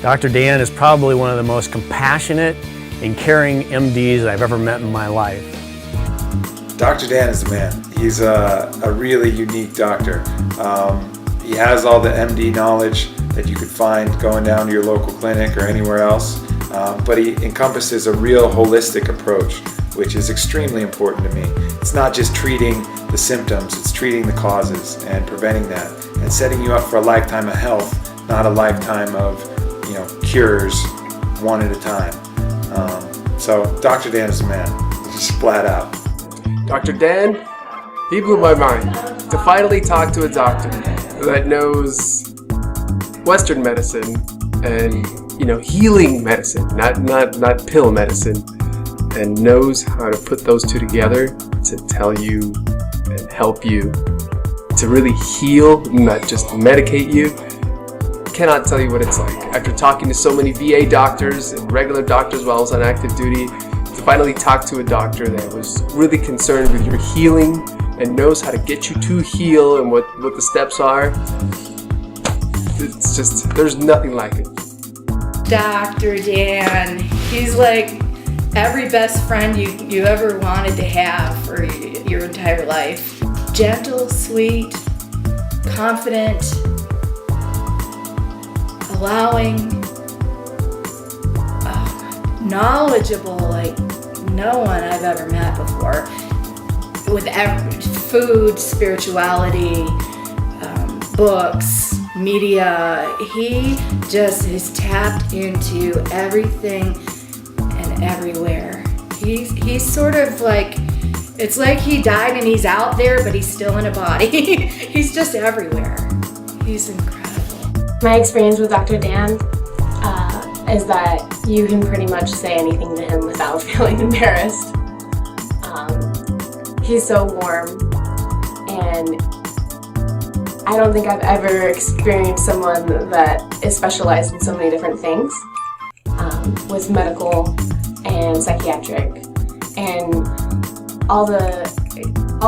Dr. Dan is probably one of the most compassionate and caring MDs I've ever met in my life. Dr. Dan is the man. He's a really unique doctor. He has all the MD knowledge that you could find going down to your local clinic or anywhere else, but he encompasses a real holistic approach, which is extremely important to me. It's not just treating the symptoms, it's treating the causes and preventing that and setting you up for a lifetime of health, not a lifetime of cures one at a time. So Dr. Dan is the man, just flat out. Dr. Dan, he blew my mind to finally talk to a doctor that knows Western medicine and healing medicine, not pill medicine, and knows how to put those two together to tell you and help you to really heal, not just medicate you. Cannot tell you what it's like. After talking to so many VA doctors and regular doctors while I was on active duty, to finally talk to a doctor that was really concerned with your healing and knows how to get you to heal and what the steps are. It's just, there's nothing like it. Dr. Dan, he's like every best friend you ever wanted to have for your entire life. Gentle, sweet, confident, allowing, knowledgeable like no one I've ever met before. With food, spirituality, books, media, he just is tapped into everything and everywhere. He's sort of like, it's like he died and he's out there, but he's still in a body. He's just everywhere. He's incredible. My experience with Dr. Dan is that you can pretty much say anything to him without feeling embarrassed. He's so warm, and I don't think I've ever experienced someone that is specialized in so many different things, with medical and psychiatric, and all the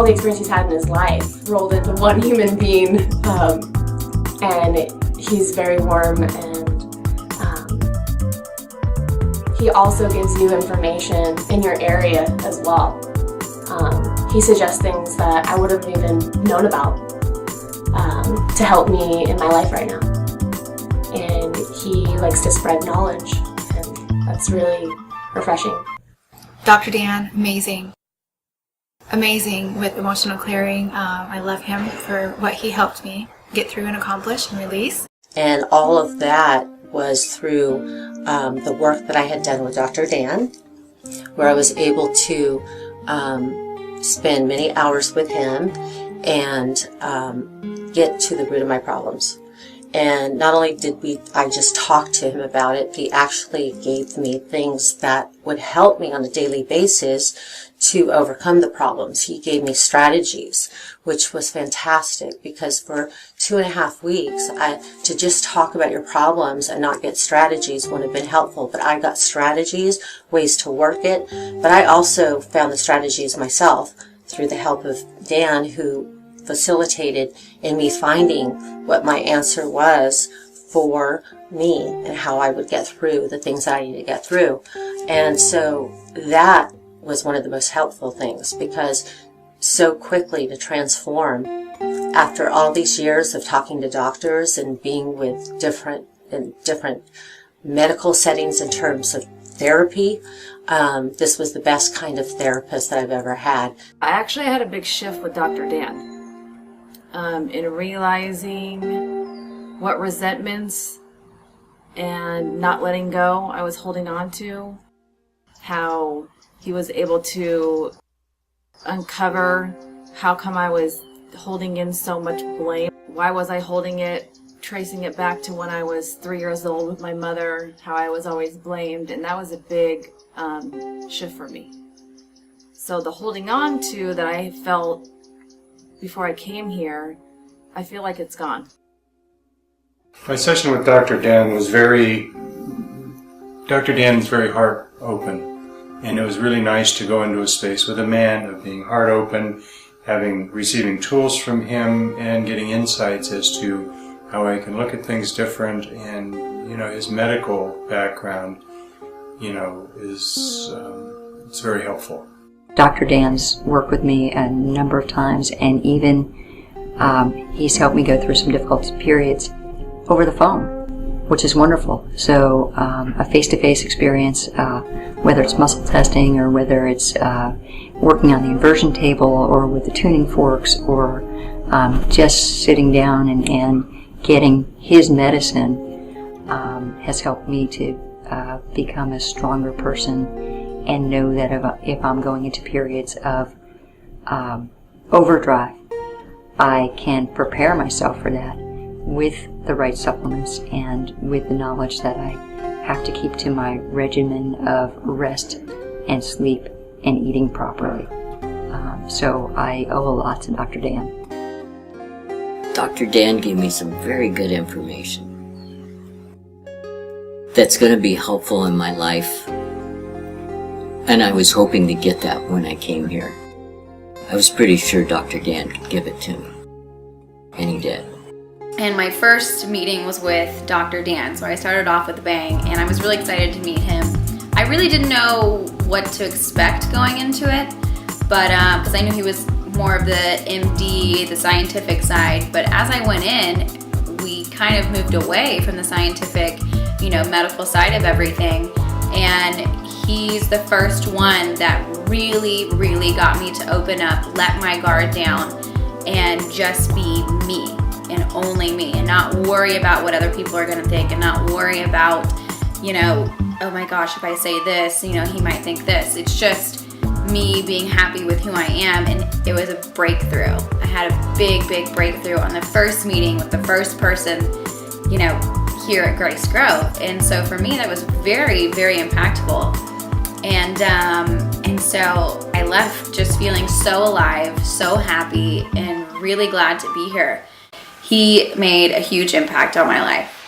experience he's had in his life rolled into one human being, and he's very warm, and he also gives you information in your area as well. He suggests things that I wouldn't have even known about to help me in my life right now. And he likes to spread knowledge, and that's really refreshing. Dr. Dan, amazing. Amazing with emotional clearing. I love him for what he helped me get through and accomplish and release. And all of that was through the work that I had done with Dr. Dan, where I was able to spend many hours with him and get to the root of my problems. And not only did I just talk to him about it, he actually gave me things that would help me on a daily basis to overcome the problems. He gave me strategies, which was fantastic, because for 2.5 weeks, to just talk about your problems and not get strategies wouldn't have been helpful. But I got strategies, ways to work it. But I also found the strategies myself through the help of Dan, who facilitated in me finding what my answer was for me and how I would get through the things that I needed to get through. And so that was one of the most helpful things, because so quickly to transform after all these years of talking to doctors and being with different medical settings in terms of therapy, this was the best kind of therapist that I've ever had. I actually had a big shift with Dr. Dan in realizing what resentments and not letting go I was holding on to, how he was able to uncover how come I was holding in so much blame. Why was I holding it? Tracing it back to when I was 3 years old with my mother, how I was always blamed, and that was a big shift for me. So the holding on to that I felt before I came here, I feel like it's gone. My session with Dr. Dan was very heart open. And it was really nice to go into a space with a man of being heart open, receiving tools from him, and getting insights as to how I can look at things different and his medical background, is it's very helpful. Dr. Dan's worked with me a number of times, and even he's helped me go through some difficult periods over the phone, which is wonderful. So a face-to-face experience, whether it's muscle testing or whether it's working on the inversion table or with the tuning forks, or just sitting down and getting his medicine has helped me to become a stronger person and know that if I'm going into periods of overdrive, I can prepare myself for that with the right supplements and with the knowledge that I have to keep to my regimen of rest and sleep and eating properly. So I owe a lot to Dr. Dan. Dr. Dan gave me some very good information that's going to be helpful in my life, and I was hoping to get that when I came here. I was pretty sure Dr. Dan could give it to me, and he did. And my first meeting was with Dr. Dan, so I started off with a bang, and I was really excited to meet him. I really didn't know what to expect going into it, but because I knew he was more of the MD, the scientific side, but as I went in, we kind of moved away from the scientific, medical side of everything, and he's the first one that really, really got me to open up, let my guard down, and just be me, and only me, and not worry about what other people are going to think, and not worry about, oh my gosh, if I say this, he might think this. It's just me being happy with who I am, and it was a breakthrough. I had a big, big breakthrough on the first meeting with the first person, here at Grace Grove. And so for me, that was very, very impactful. And so I left just feeling so alive, so happy, and really glad to be here. He made a huge impact on my life.